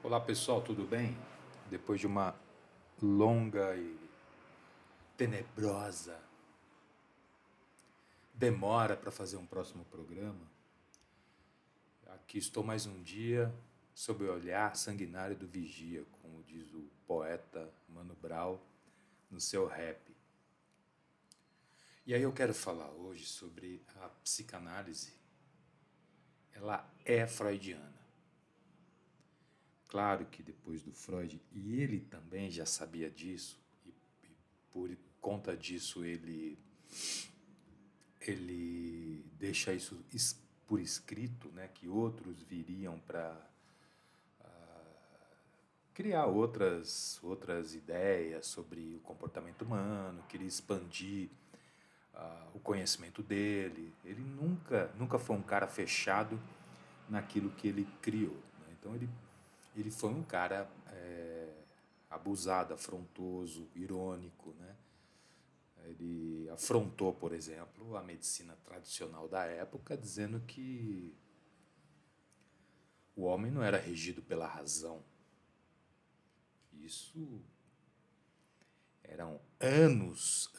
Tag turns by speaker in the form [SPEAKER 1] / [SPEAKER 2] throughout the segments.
[SPEAKER 1] Olá pessoal, tudo bem? Depois de uma longa e tenebrosa demora para fazer um próximo programa, aqui estou mais um dia sob o olhar sanguinário do vigia, como diz o poeta Mano Brown no seu rap. E aí eu quero falar hoje sobre a psicanálise. Ela é freudiana. Claro que depois do Freud, e ele também já sabia disso, e por conta disso ele deixa isso por escrito, né, que outros viriam para criar outras ideias sobre o comportamento humano, queria expandir o conhecimento dele. Ele nunca foi um cara fechado naquilo que ele criou. Né? Então ele foi um cara abusado, afrontoso, irônico, né? Ele afrontou, por exemplo, a medicina tradicional da época, dizendo que o homem não era regido pela razão. Isso eram anos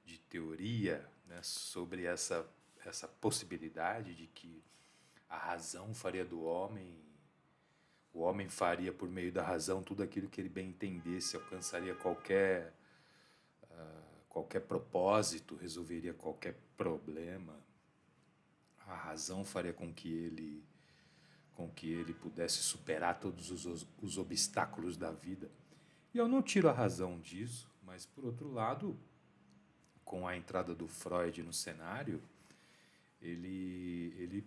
[SPEAKER 1] de teoria, né, sobre essa possibilidade de que a razão faria do homem, o homem faria por meio da razão tudo aquilo que ele bem entendesse, alcançaria qualquer propósito, resolveria qualquer problema. A razão faria com que ele pudesse superar todos os obstáculos da vida. E eu não tiro a razão disso, mas por outro lado, com a entrada do Freud no cenário, ele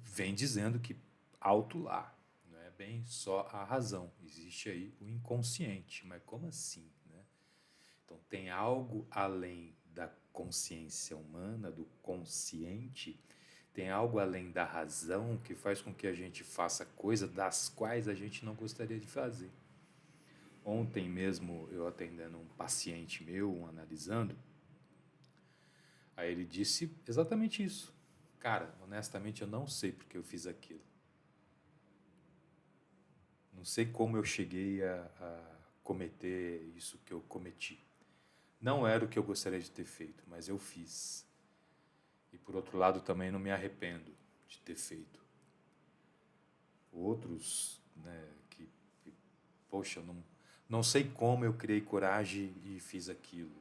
[SPEAKER 1] vem dizendo que alto lá, não é bem só a razão, existe aí o inconsciente. Mas como assim, né? Então tem algo além da consciência humana, do consciente, tem algo além da razão que faz com que a gente faça coisas das quais a gente não gostaria de fazer. Ontem mesmo eu atendendo um paciente meu, analisando, aí ele disse exatamente isso. Cara, honestamente eu não sei porque eu fiz aquilo. Não sei como eu cheguei a cometer isso que eu cometi. Não era o que eu gostaria de ter feito, mas eu fiz. E por outro lado também não me arrependo de ter feito. Outros, né, que poxa, não sei como eu criei coragem e fiz aquilo.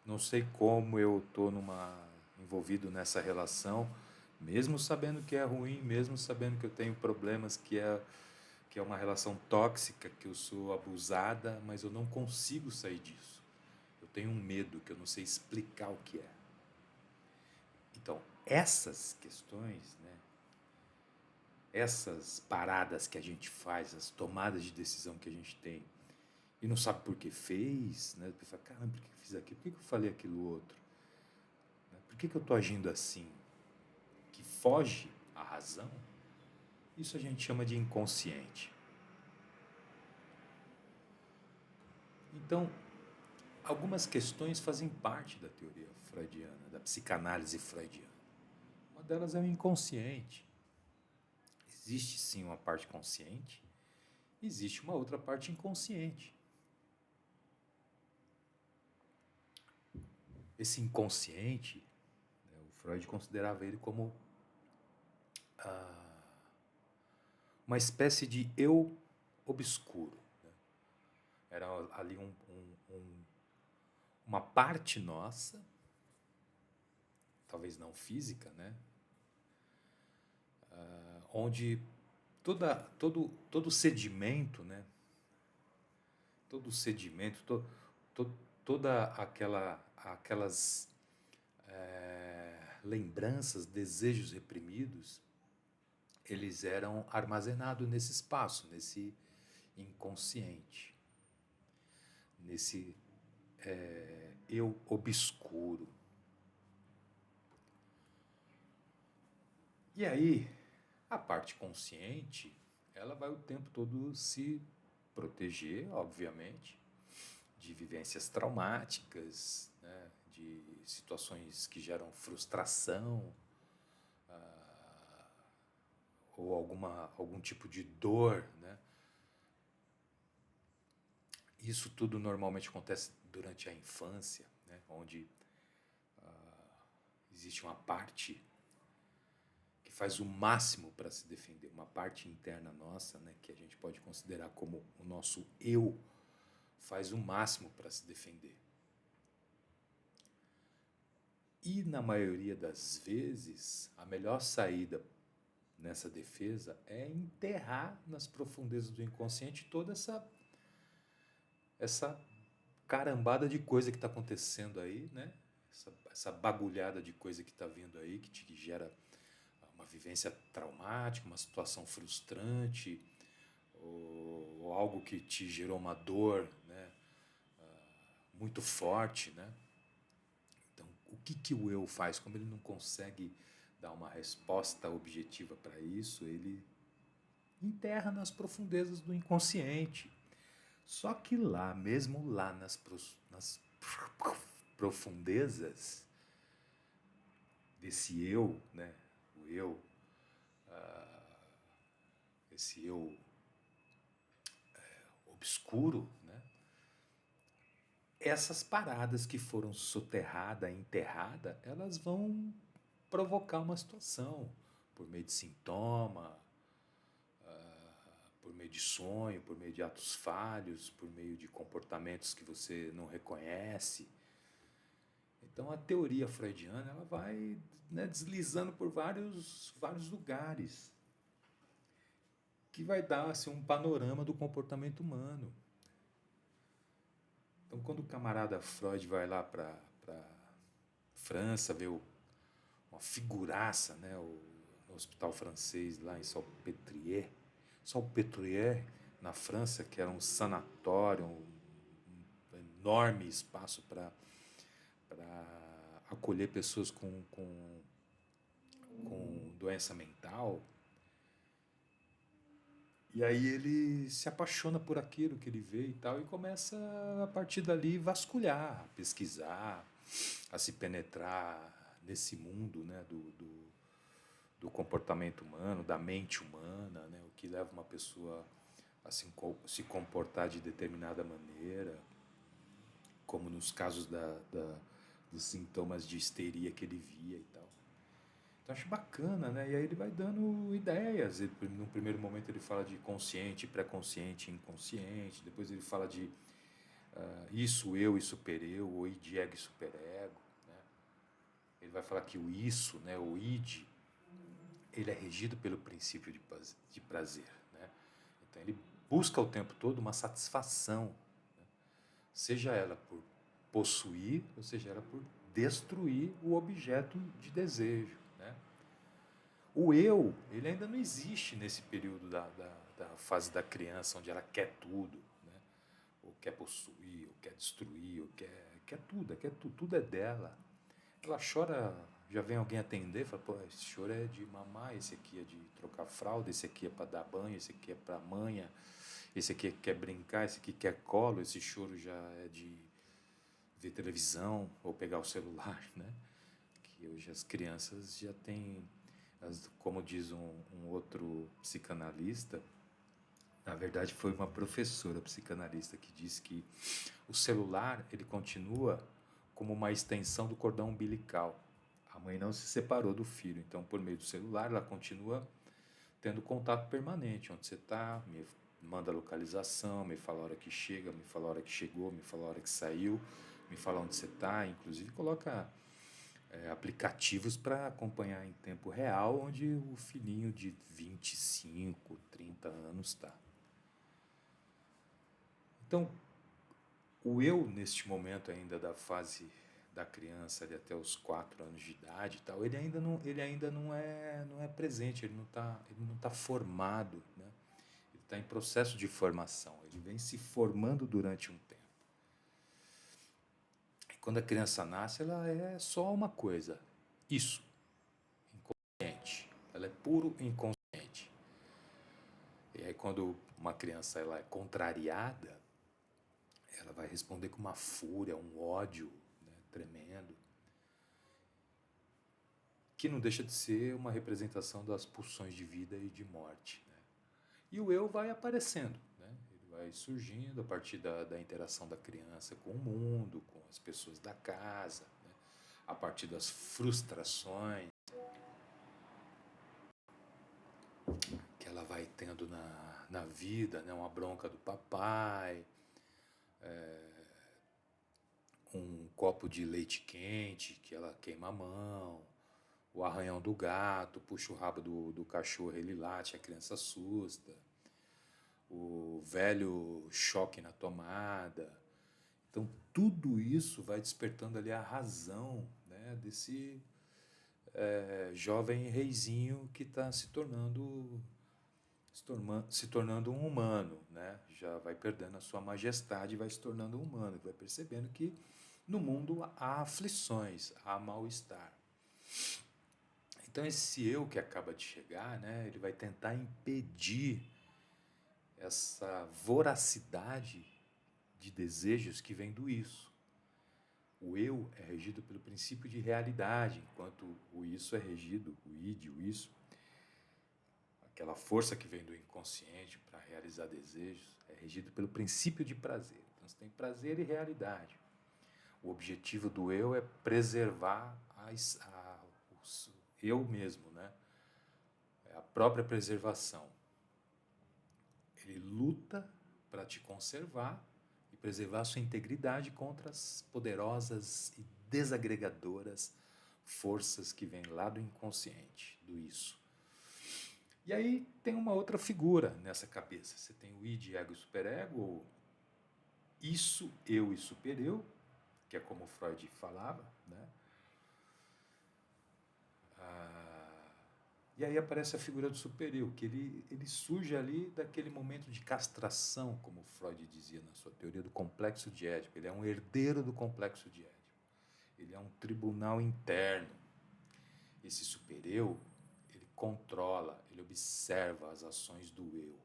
[SPEAKER 1] Não sei como eu estou envolvido nessa relação, mesmo sabendo que é ruim, mesmo sabendo que eu tenho problemas, que é uma relação tóxica, que eu sou abusada, mas eu não consigo sair disso. Eu tenho um medo que eu não sei explicar o que é. Então, essas questões, né, essas paradas que a gente faz, as tomadas de decisão que a gente tem, e não sabe por que fez, né? Pensa, caramba, por que eu fiz aquilo? Por que eu falei aquilo outro? Por que eu estou agindo assim? Que foge à razão, isso a gente chama de inconsciente. Então, algumas questões fazem parte da teoria freudiana, da psicanálise freudiana. Uma delas é o inconsciente. Existe sim uma parte consciente, existe uma outra parte inconsciente. Esse inconsciente, né, o Freud considerava ele como uma espécie de eu obscuro. Né? Era ali uma parte nossa, talvez não física, né? Onde todo sedimento, né? Todo sedimento, toda aquelas lembranças, desejos reprimidos, eles eram armazenados nesse espaço, nesse inconsciente, nesse eu obscuro. E aí, a parte consciente, ela vai o tempo todo se proteger, obviamente, de vivências traumáticas, né, de situações que geram frustração, ou algum tipo de dor, né? Isso tudo normalmente acontece durante a infância, né? Onde existe uma parte que faz o máximo para se defender, uma parte interna nossa, né? Que a gente pode considerar como o nosso eu, faz o máximo para se defender. E na maioria das vezes, a melhor saída nessa defesa é enterrar nas profundezas do inconsciente toda essa carambada de coisa que está acontecendo aí, né? Essa bagulhada de coisa que está vindo aí, que te gera uma vivência traumática, uma situação frustrante, ou algo que te gerou uma dor, né? Muito forte, né? Então, o que o eu faz? Como ele não consegue dar uma resposta objetiva para isso, ele enterra nas profundezas do inconsciente. Só que lá, mesmo lá nas profundezas desse eu, né? O eu, esse eu obscuro, né? Essas paradas que foram soterrada, enterrada, elas vão provocar uma situação por meio de sintoma, por meio de sonho, por meio de atos falhos, por meio de comportamentos que você não reconhece. Então a teoria freudiana ela vai, né, deslizando por vários lugares que vai dar assim, um panorama do comportamento humano. Então quando o camarada Freud vai lá para França ver uma figuraça, né, no hospital francês lá em Salpêtrière, na França, que era um sanatório, um enorme espaço para acolher pessoas com doença mental. E aí ele se apaixona por aquilo que ele vê e tal, e começa a partir dali vasculhar, a pesquisar, a se penetrar nesse mundo, né, do comportamento humano, da mente humana, né, o que leva uma pessoa a se comportar de determinada maneira, como nos casos dos sintomas de histeria que ele via e tal. Então acho bacana, né? E aí ele vai dando ideias. No primeiro momento ele fala de consciente, pré-consciente, inconsciente. Depois ele fala de isso, eu e supereu, ou id, ego e superego. Né? Ele vai falar que o isso, né, o id, ele é regido pelo princípio de prazer. Né? Então ele busca o tempo todo uma satisfação, né? Seja ela por possuir, ou seja ela por destruir o objeto de desejo. Né? O eu, ele ainda não existe nesse período da fase da criança, onde ela quer tudo, né? Ou quer possuir, ou quer destruir, ou quer tudo, tudo é dela. Ela chora, já vem alguém atender, fala, pô, esse choro é de mamar, esse aqui é de trocar fralda, esse aqui é para dar banho, esse aqui é para manha, esse aqui quer brincar, esse aqui quer colo, esse choro já é de ver televisão ou pegar o celular, né? Que hoje as crianças já têm, como diz um outro psicanalista, na verdade foi uma professora psicanalista que disse que o celular ele continua como uma extensão do cordão umbilical. A mãe não se separou do filho, então por meio do celular ela continua tendo contato permanente, onde você está, me manda a localização, me fala a hora que chega, me fala a hora que chegou, me fala a hora que saiu, me fala onde você está, inclusive coloca aplicativos para acompanhar em tempo real onde o filhinho de 25, 30 anos está. Então, o eu, neste momento ainda da fase da criança ali até os 4 anos de idade e tal, ele ainda não é presente, ele não tá formado, né? Ele está em processo de formação, ele vem se formando durante um tempo. E quando a criança nasce, ela é só uma coisa, isso, inconsciente. Ela é puro inconsciente. E aí quando uma criança ela é contrariada, ela vai responder com uma fúria, um ódio, né, tremendo, que não deixa de ser uma representação das pulsões de vida e de morte, né? E o eu vai aparecendo, né? Ele vai surgindo a partir da interação da criança com o mundo, com as pessoas da casa, né? A partir das frustrações que ela vai tendo na vida, né? Uma bronca do papai, um copo de leite quente que ela queima a mão, o arranhão do gato, puxa o rabo do cachorro, ele late, a criança assusta, o velho choque na tomada. Então, tudo isso vai despertando ali a razão, né, desse jovem reizinho que está se tornando um humano, né? Já vai perdendo a sua majestade e vai se tornando um humano, vai percebendo que no mundo há aflições, há mal-estar. Então esse eu que acaba de chegar, né, ele vai tentar impedir essa voracidade de desejos que vem do isso. O eu é regido pelo princípio de realidade, enquanto o isso é regido, o id, o isso, aquela força que vem do inconsciente para realizar desejos, é regido pelo princípio de prazer. Então você tem prazer e realidade. O objetivo do eu é preservar o eu mesmo, né? É a própria preservação. Ele luta para te conservar e preservar a sua integridade contra as poderosas e desagregadoras forças que vêm lá do inconsciente, do isso. E aí tem uma outra figura nessa cabeça. Você tem o id, ego e superego, ou isso, eu e supereu, que é como Freud falava, né? E aí aparece a figura do superior, que ele surge ali daquele momento de castração, como Freud dizia na sua teoria do complexo de Édipo. Ele é um herdeiro do complexo de Édipo. Ele é um tribunal interno. Esse supereu, ele controla, ele observa as ações do eu.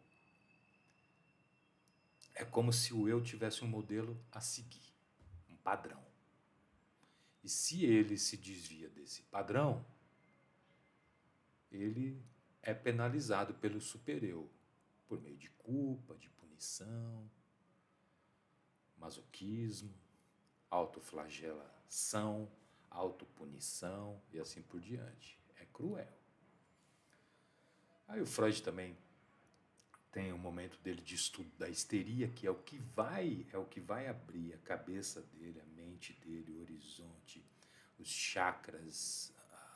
[SPEAKER 1] É como se o eu tivesse um modelo a seguir, um padrão. E se ele se desvia desse padrão, ele é penalizado pelo supereu, por meio de culpa, de punição, masoquismo, autoflagelação, autopunição e assim por diante. É cruel. Aí o Freud também tem um momento dele de estudo da histeria, que é o que vai abrir a cabeça dele, a mente dele, o horizonte, os chakras,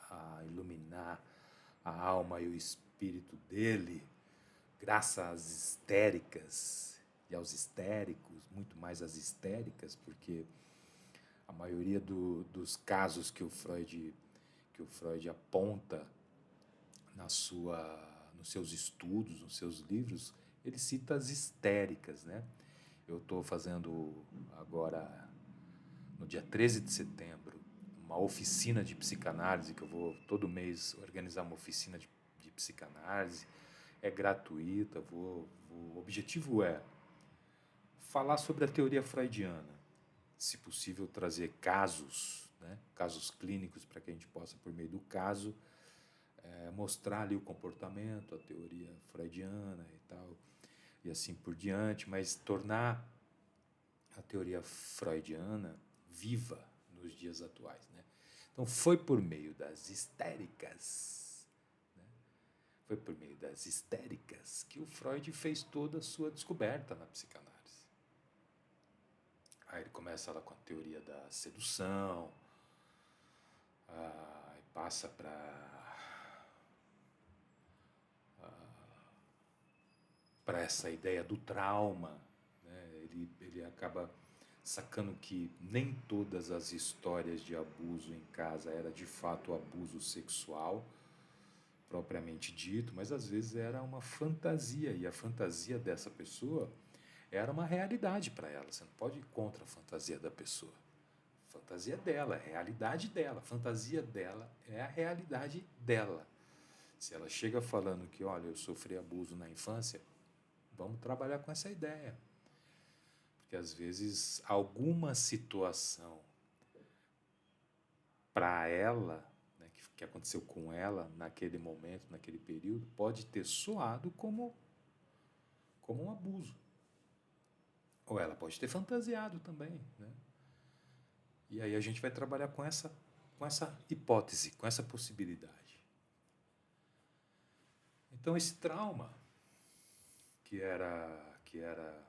[SPEAKER 1] a iluminar a alma e o espírito dele, graças às histéricas e aos histéricos, muito mais às histéricas, porque a maioria dos casos que o Freud aponta nos seus estudos, nos seus livros, ele cita as histéricas, né? Eu estou fazendo agora, no dia 13 de setembro, uma oficina de psicanálise, que eu vou todo mês organizar uma oficina de psicanálise, é gratuita, o objetivo é falar sobre a teoria freudiana, se possível trazer casos, né, casos clínicos, para que a gente possa, por meio do caso, mostrar ali o comportamento, a teoria freudiana e tal, e assim por diante, mas tornar a teoria freudiana viva nos dias atuais, né? Então foi por meio das histéricas, né? Foi por meio das histéricas que o Freud fez toda a sua descoberta na psicanálise. Aí ele começa lá com a teoria da sedução, passa para essa ideia do trauma, né? Ele acaba sacando que nem todas as histórias de abuso em casa era de fato abuso sexual propriamente dito, mas às vezes era uma fantasia, e a fantasia dessa pessoa era uma realidade para ela. Você não pode ir contra a fantasia da pessoa. A fantasia dela, a realidade dela, a fantasia dela é a realidade dela. Se ela chega falando que, olha, eu sofri abuso na infância, vamos trabalhar com essa ideia. Porque às vezes alguma situação para ela, né, que que aconteceu com ela naquele momento, naquele período, pode ter soado como um abuso. Ou ela pode ter fantasiado também, né? E aí a gente vai trabalhar com essa hipótese, com essa possibilidade. Então esse trauma que era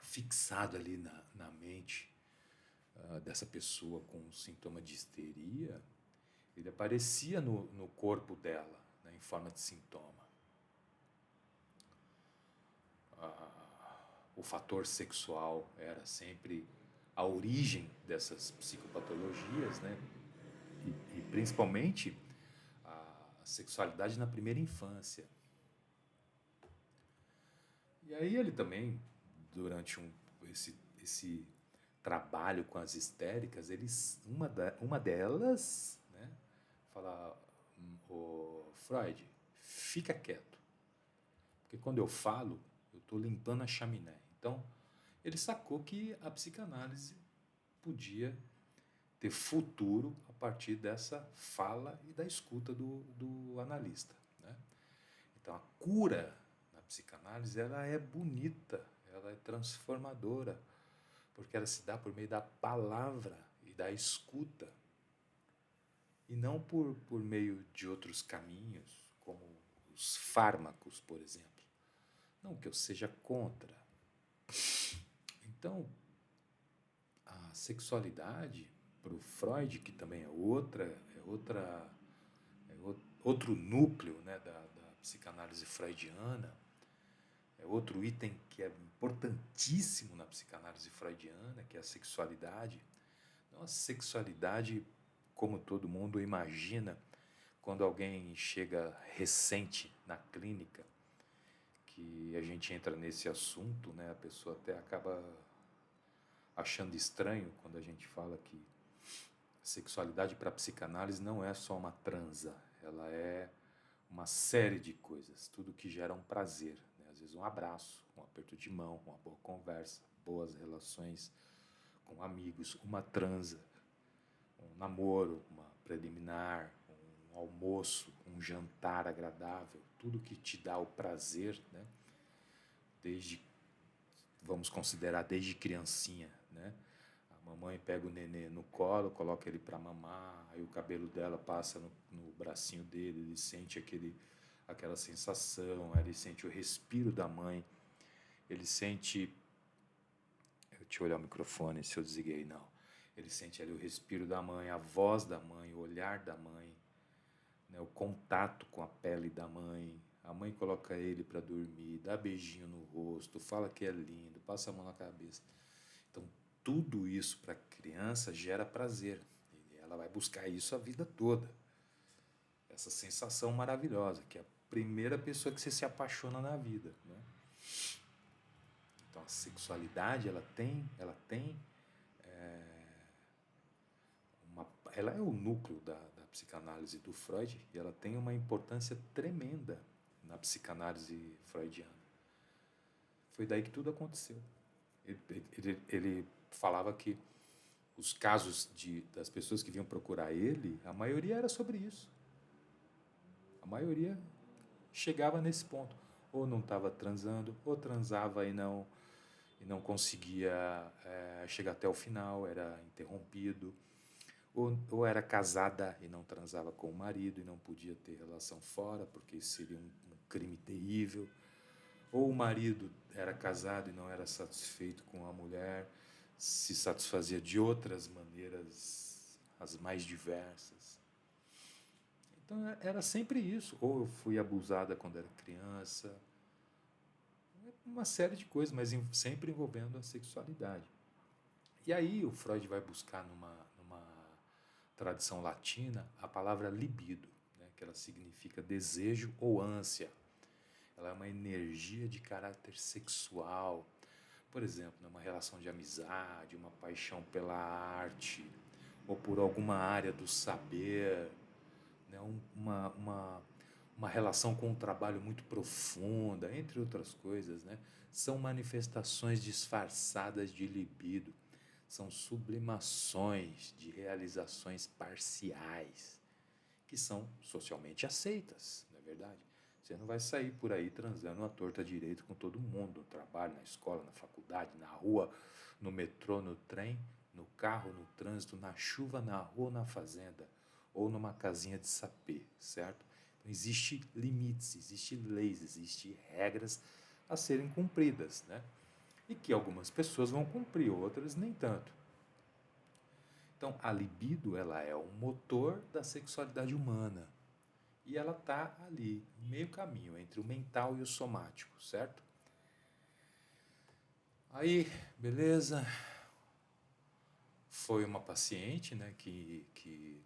[SPEAKER 1] fixado ali na mente dessa pessoa com sintoma de histeria, ele aparecia no corpo dela, né, em forma de sintoma. O fator sexual era sempre a origem dessas psicopatologias, né? E principalmente a sexualidade na primeira infância. E aí ele também, durante esse trabalho com as histéricas, uma delas, né, fala, o Freud, fica quieto. Porque quando eu falo, eu estou limpando a chaminé. Então, ele sacou que a psicanálise podia ter futuro a partir dessa fala e da escuta do analista, né? Então, a cura na psicanálise ela é bonita, ela é transformadora, porque ela se dá por meio da palavra e da escuta, e não por meio de outros caminhos, como os fármacos, por exemplo. Não que eu seja contra. Então, a sexualidade, para o Freud, que também outro núcleo, né, da psicanálise freudiana, é outro item que é importantíssimo na psicanálise freudiana, que é a sexualidade. Não a sexualidade como todo mundo imagina quando alguém chega recente na clínica, que a gente entra nesse assunto, né, a pessoa até acaba achando estranho quando a gente fala que a sexualidade para a psicanálise não é só uma transa, ela é uma série de coisas, tudo que gera um prazer, né? Às vezes um abraço, um aperto de mão, uma boa conversa, boas relações com amigos, uma transa, um namoro, uma preliminar, um almoço, um jantar agradável, tudo que te dá o prazer, né? Vamos considerar desde criancinha, né? A mamãe pega o nenê no colo, coloca ele para mamar, aí o cabelo dela passa no bracinho dele, ele sente aquela sensação, ele sente o respiro da mãe, ele sente... Deixa eu olhar o microfone se eu desliguei, não. Ele sente ali o respiro da mãe, a voz da mãe, o olhar da mãe, né, o contato com a pele da mãe. A mãe coloca ele para dormir, dá beijinho no rosto, fala que é lindo, passa a mão na cabeça. Então, tudo isso para a criança gera prazer. E ela vai buscar isso a vida toda. Essa sensação maravilhosa, que é a primeira pessoa que você se apaixona na vida, né? Então, a sexualidade, ela é o núcleo da psicanálise do Freud e ela tem uma importância tremenda na psicanálise freudiana. Foi daí que tudo aconteceu. Ele falava que os casos das pessoas que vinham procurar ele, a maioria era sobre isso. A maioria chegava nesse ponto. Ou não estava transando, ou transava e não conseguia chegar até o final, era interrompido. Ou era casada e não transava com o marido e não podia ter relação fora, porque isso seria um crime terrível. Ou o marido era casado e não era satisfeito com a mulher, se satisfazia de outras maneiras, as mais diversas. Então era sempre isso. Ou eu fui abusada quando era criança, uma série de coisas, mas sempre envolvendo a sexualidade. E aí o Freud vai buscar numa tradição latina a palavra libido, né, que ela significa desejo ou ânsia. Ela é uma energia de caráter sexual. Por exemplo, numa relação de amizade, uma paixão pela arte, ou por alguma área do saber, né, uma relação com um trabalho muito profunda, entre outras coisas, né? São manifestações disfarçadas de libido, são sublimações de realizações parciais. que são socialmente aceitas, não é verdade? Você não vai sair por aí transando à torta direito com todo mundo, no trabalho, na escola, na faculdade, na rua, no metrô, no trem, no carro, no trânsito, na chuva, na rua, na fazenda, ou numa casinha de sapê, certo? Então, existe limites, existe leis, existe regras a serem cumpridas, né? E que algumas pessoas vão cumprir, outras nem tanto. Então, a libido, ela é o motor da sexualidade humana. E ela está ali, no meio caminho, entre o mental e o somático, certo? Aí, beleza, foi uma paciente, né, que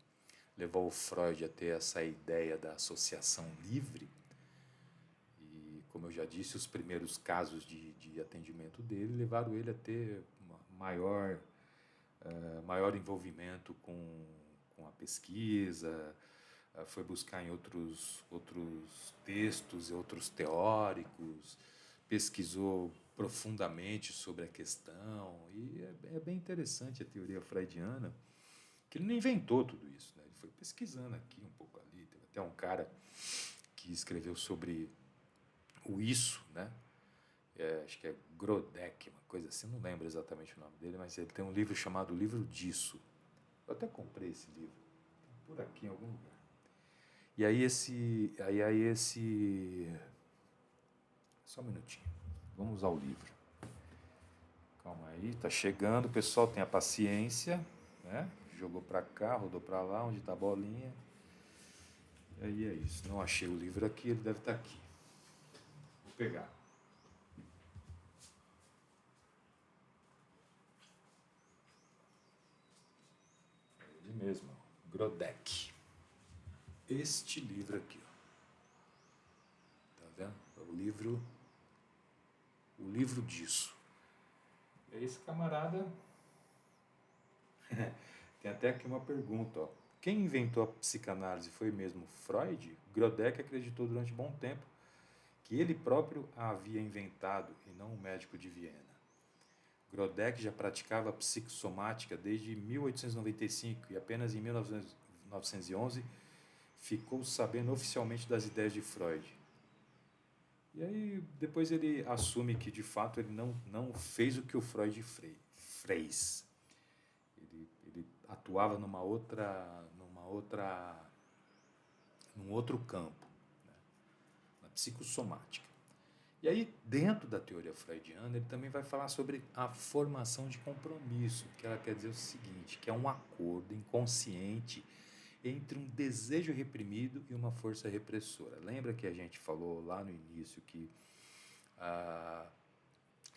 [SPEAKER 1] levou o Freud a ter essa ideia da associação livre. E, como eu já disse, os primeiros casos de atendimento dele levaram ele a ter uma maior envolvimento com a pesquisa, foi buscar em outros textos e outros teóricos, pesquisou profundamente sobre a questão, e é bem interessante a teoria freudiana, que ele não inventou tudo isso, né? Ele foi pesquisando aqui, um pouco ali, teve até um cara que escreveu sobre o isso, né? Acho que é Grodeck, uma coisa assim, não lembro exatamente o nome dele, mas ele tem um livro chamado Livro Disso. Eu até comprei esse livro, por aqui em algum lugar. E aí esse. Só um minutinho. Vamos ao livro. Calma aí, tá chegando. O pessoal tenha paciência, né? Jogou para cá, rodou para lá, onde tá a bolinha. E aí é isso. Não achei o livro aqui, ele deve estar aqui. Vou pegar. Ele mesmo, Grodeck. Este livro aqui, ó. Tá vendo? É o livro disso. E aí esse camarada tem até aqui uma pergunta, ó. Quem inventou a psicanálise foi mesmo Freud? Grodeck acreditou durante um bom tempo que ele próprio a havia inventado e não o médico de Viena. Grodeck já praticava psicossomática desde 1895 e apenas em 1911 ficou sabendo oficialmente das ideias de Freud. E aí depois ele assume que de fato ele não fez o que o Freud fez. Ele atuava num outro campo, né? Na psicossomática. E aí, dentro da teoria freudiana, ele também vai falar sobre a formação de compromisso, que ela quer dizer o seguinte, que é um acordo inconsciente entre um desejo reprimido e uma força repressora. Lembra que a gente falou lá no início que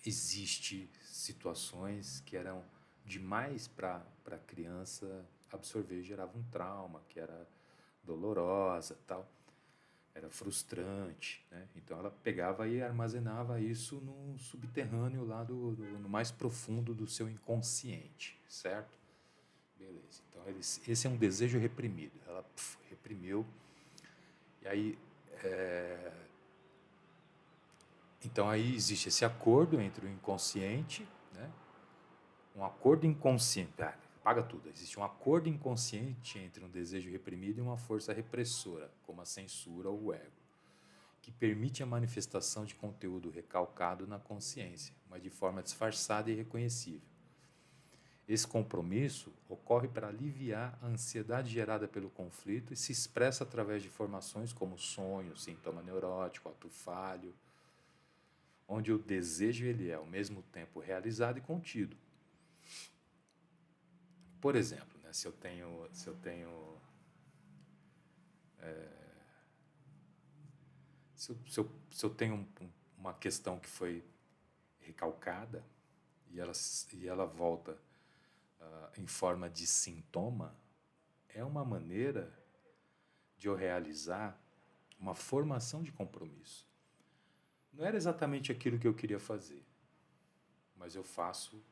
[SPEAKER 1] existe situações que eram demais para a criança absorver, gerava um trauma, que era dolorosa, tal, era frustrante, né? Então ela pegava e armazenava isso no subterrâneo lá no mais profundo do seu inconsciente, certo? Beleza. Então esse é um desejo reprimido. Ela reprimiu e aí então aí existe esse acordo entre o inconsciente, né? Um acordo inconsciente, paga tudo. Existe um acordo inconsciente entre um desejo reprimido e uma força repressora, como a censura ou o ego, que permite a manifestação de conteúdo recalcado na consciência, mas de forma disfarçada e reconhecível. Esse compromisso ocorre para aliviar a ansiedade gerada pelo conflito e se expressa através de formações como sonho, sintoma neurótico, ato falho, onde o desejo ele é ao mesmo tempo realizado e contido. Por exemplo, né, se eu tenho uma questão que foi recalcada e ela volta em forma de sintoma, é uma maneira de eu realizar uma formação de compromisso. Não era exatamente aquilo que eu queria fazer, mas eu faço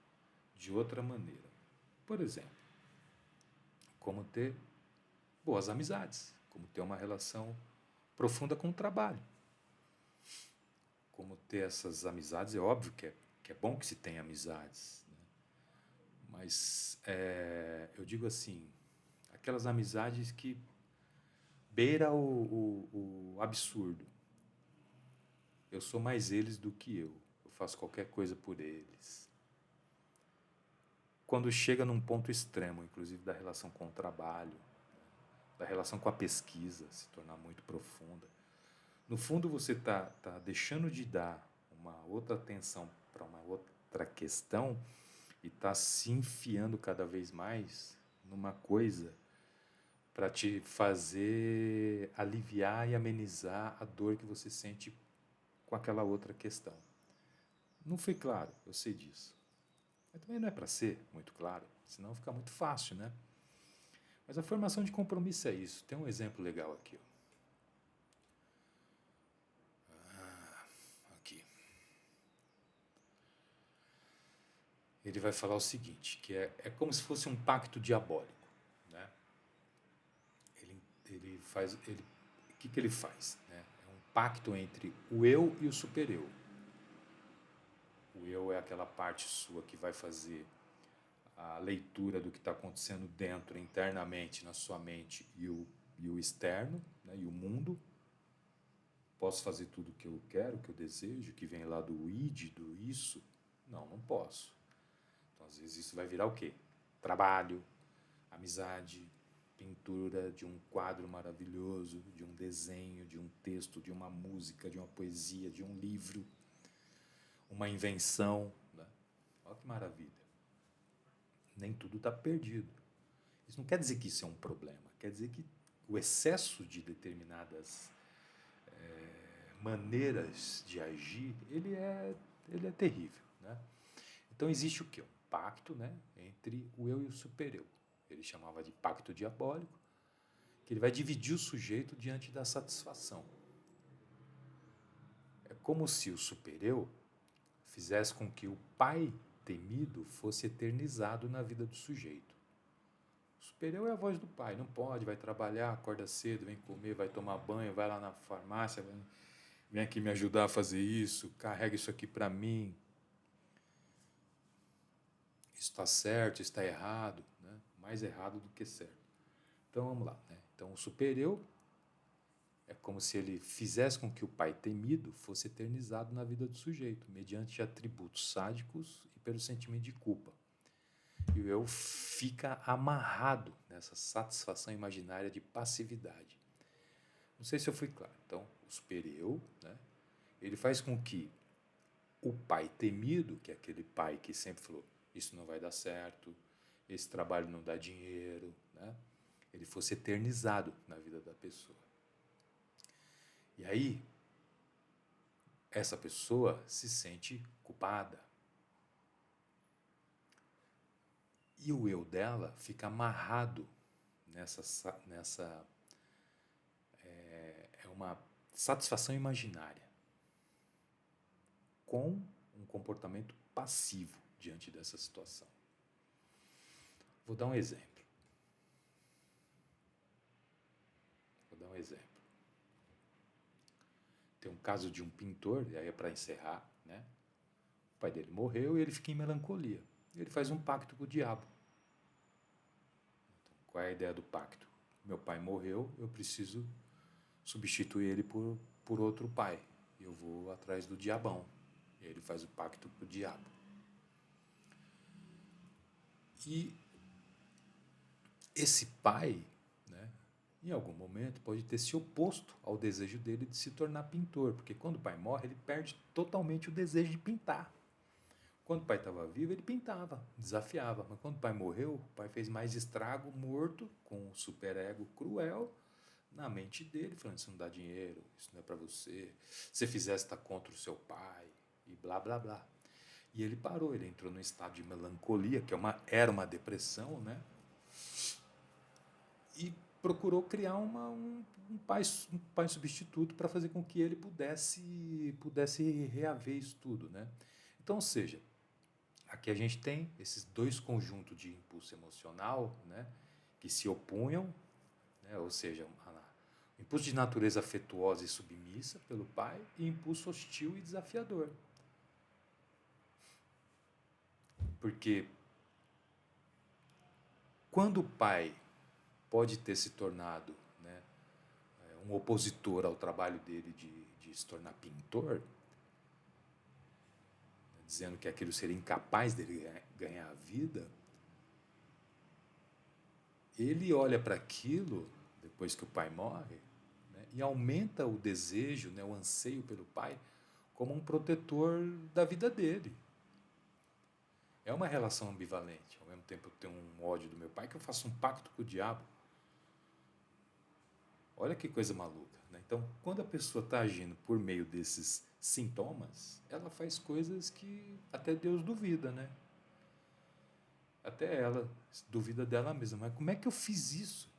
[SPEAKER 1] de outra maneira. Por exemplo, como ter boas amizades, como ter uma relação profunda com o trabalho. Como ter essas amizades, é óbvio que é bom que se tenha amizades, né? Mas eu digo assim, aquelas amizades que beira o absurdo. Eu sou mais eles do que eu. Eu faço qualquer coisa por eles. Quando chega num ponto extremo, inclusive da relação com o trabalho, da relação com a pesquisa se tornar muito profunda, no fundo você tá deixando de dar uma outra atenção para uma outra questão e está se enfiando cada vez mais numa coisa para te fazer aliviar e amenizar a dor que você sente com aquela outra questão. Não foi claro, eu sei disso. Mas também não é para ser muito claro, senão fica muito fácil, né? Mas a formação de compromisso é isso. Tem um exemplo legal aqui. Aqui. Ele vai falar o seguinte, que é como se fosse um pacto diabólico. Né? Ele faz... o que ele faz? Né? É um pacto entre o eu e o super-eu. O eu é aquela parte sua que vai fazer a leitura do que está acontecendo dentro, internamente, na sua mente, e o externo, né, e o mundo. Posso fazer tudo o que eu quero, o que eu desejo, que vem lá do id, do isso? Não, não posso. Então, às vezes, isso vai virar o quê? Trabalho, amizade, pintura de um quadro maravilhoso, de um desenho, de um texto, de uma música, de uma poesia, de um livro, uma invenção. Né? Olha que maravilha. Nem tudo está perdido. Isso não quer dizer que isso é um problema, quer dizer que o excesso de determinadas maneiras de agir, ele é terrível. Né? Então existe o quê? Um pacto, né, entre o eu e o super-eu. Ele chamava de pacto diabólico, que ele vai dividir o sujeito diante da satisfação. É como se o super-eu fizesse com que o pai temido fosse eternizado na vida do sujeito. O super-eu é a voz do pai, não pode, vai trabalhar, acorda cedo, vem comer, vai tomar banho, vai lá na farmácia, vem aqui me ajudar a fazer isso, carrega isso aqui para mim. Isso está certo, está errado, né? Mais errado do que certo. Então vamos lá. Né? Então o super-eu é como se ele fizesse com que o pai temido fosse eternizado na vida do sujeito, mediante atributos sádicos e pelo sentimento de culpa. E o eu fica amarrado nessa satisfação imaginária de passividade. Não sei se eu fui claro. Então, o super-eu, né, ele faz com que o pai temido, que é aquele pai que sempre falou, isso não vai dar certo, esse trabalho não dá dinheiro, né, ele fosse eternizado na vida da pessoa. E aí, essa pessoa se sente culpada. E o eu dela fica amarrado nessa é uma satisfação imaginária com um comportamento passivo diante dessa situação. Vou dar um exemplo. Tem um caso de um pintor, e aí é para encerrar, né? O pai dele morreu e ele fica em melancolia. Ele faz um pacto com o diabo. Então, qual é a ideia do pacto? Meu pai morreu, eu preciso substituir ele por outro pai. Eu vou atrás do diabão. E ele faz o pacto com o diabo. E esse pai, né, em algum momento, pode ter se oposto ao desejo dele de se tornar pintor, porque quando o pai morre, ele perde totalmente o desejo de pintar. Quando o pai estava vivo, ele pintava, desafiava, mas quando o pai morreu, o pai fez mais estrago morto, com um superego cruel, na mente dele, falando, isso não dá dinheiro, isso não é para você, se você fizer, está contra o seu pai, e blá, blá, blá. E ele parou, ele entrou num estado de melancolia, que era uma depressão, né? E procurou criar um pai substituto para fazer com que ele pudesse reaver isso tudo. Né? Então, ou seja, aqui a gente tem esses dois conjuntos de impulso emocional, né, que se opunham, né, ou seja, impulso de natureza afetuosa e submissa pelo pai e impulso hostil e desafiador. Porque quando o pai pode ter se tornado, né, um opositor ao trabalho dele de se tornar pintor, dizendo que aquilo seria incapaz dele ganhar a vida, ele olha para aquilo, depois que o pai morre, né, e aumenta o desejo, né, o anseio pelo pai, como um protetor da vida dele. É uma relação ambivalente. Ao mesmo tempo eu tenho um ódio do meu pai, que eu faço um pacto com o diabo. Olha que coisa maluca, né? Então, quando a pessoa está agindo por meio desses sintomas, ela faz coisas que até Deus duvida, né? Até ela duvida dela mesma. Mas como é que eu fiz isso?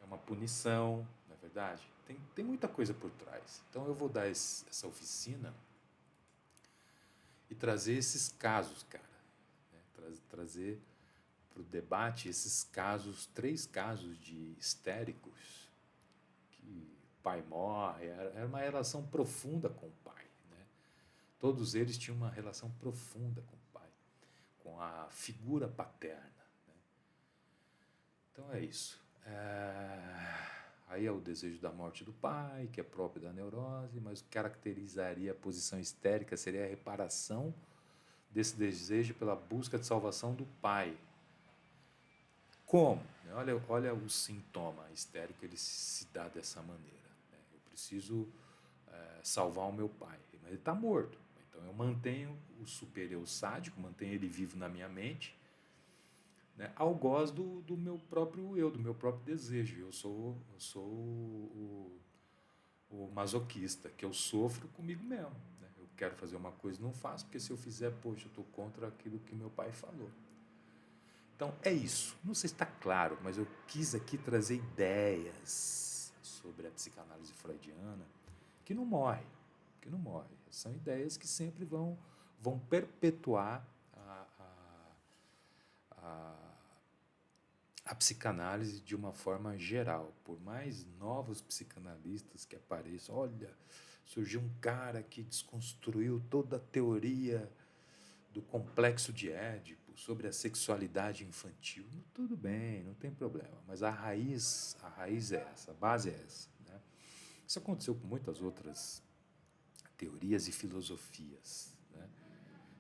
[SPEAKER 1] É uma punição, não é verdade? Tem muita coisa por trás. Então, eu vou dar essa oficina e trazer esses casos, cara. Né? Trazer para o debate esses casos, 3 casos de histéricos, que o pai morre, era uma relação profunda com o pai. Né? Todos eles tinham uma relação profunda com o pai, com a figura paterna. Né? Então é isso. Aí é o desejo da morte do pai, que é próprio da neurose, mas o que caracterizaria a posição histérica seria a reparação desse desejo pela busca de salvação do pai. Como? Olha o sintoma histérico, ele se dá dessa maneira. Né? Eu preciso salvar o meu pai, mas ele está morto. Então eu mantenho o super-eu sádico, mantenho ele vivo na minha mente, né, ao goz do meu próprio eu, do meu próprio desejo. Eu sou o masoquista, que eu sofro comigo mesmo. Né? Eu quero fazer uma coisa e não faço, porque se eu fizer, poxa, eu estou contra aquilo que meu pai falou. Então é isso. Não sei se está claro, mas eu quis aqui trazer ideias sobre a psicanálise freudiana que não morre, que não morre. São ideias que sempre vão perpetuar a psicanálise de uma forma geral. Por mais novos psicanalistas que apareçam, olha, surgiu um cara que desconstruiu toda a teoria do complexo de Édipo sobre a sexualidade infantil. Tudo bem, não tem problema, mas a raiz é essa, a base é essa. Né? Isso aconteceu com muitas outras teorias e filosofias. Né?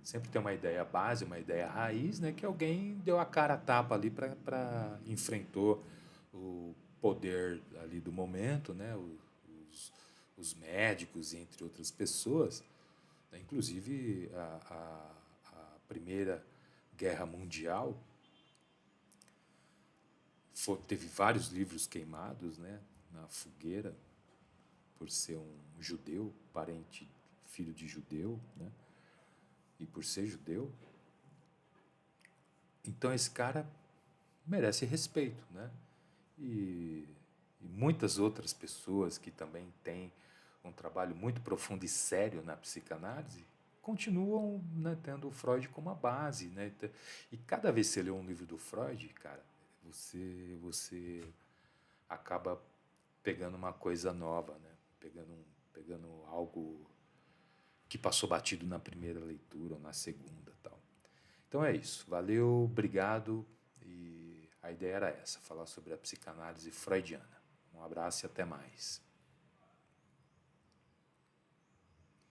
[SPEAKER 1] Sempre tem uma ideia base, uma ideia raiz, né, que alguém deu a cara a tapa ali para enfrentou o poder ali do momento, né, os médicos, entre outras pessoas. Né, inclusive a Primeira Guerra Mundial teve vários livros queimados, né, na fogueira por ser um judeu, parente, filho de judeu, né, e por ser judeu. Então esse cara merece respeito, né? E muitas outras pessoas que também têm um trabalho muito profundo e sério na psicanálise continuam, né, tendo o Freud como a base, né? E cada vez que você lê um livro do Freud, cara, você acaba pegando uma coisa nova, né? Pegando algo que passou batido na primeira leitura ou na segunda, tal. Então é isso. Valeu, obrigado. E a ideia era essa, falar sobre a psicanálise freudiana. Um abraço e até mais.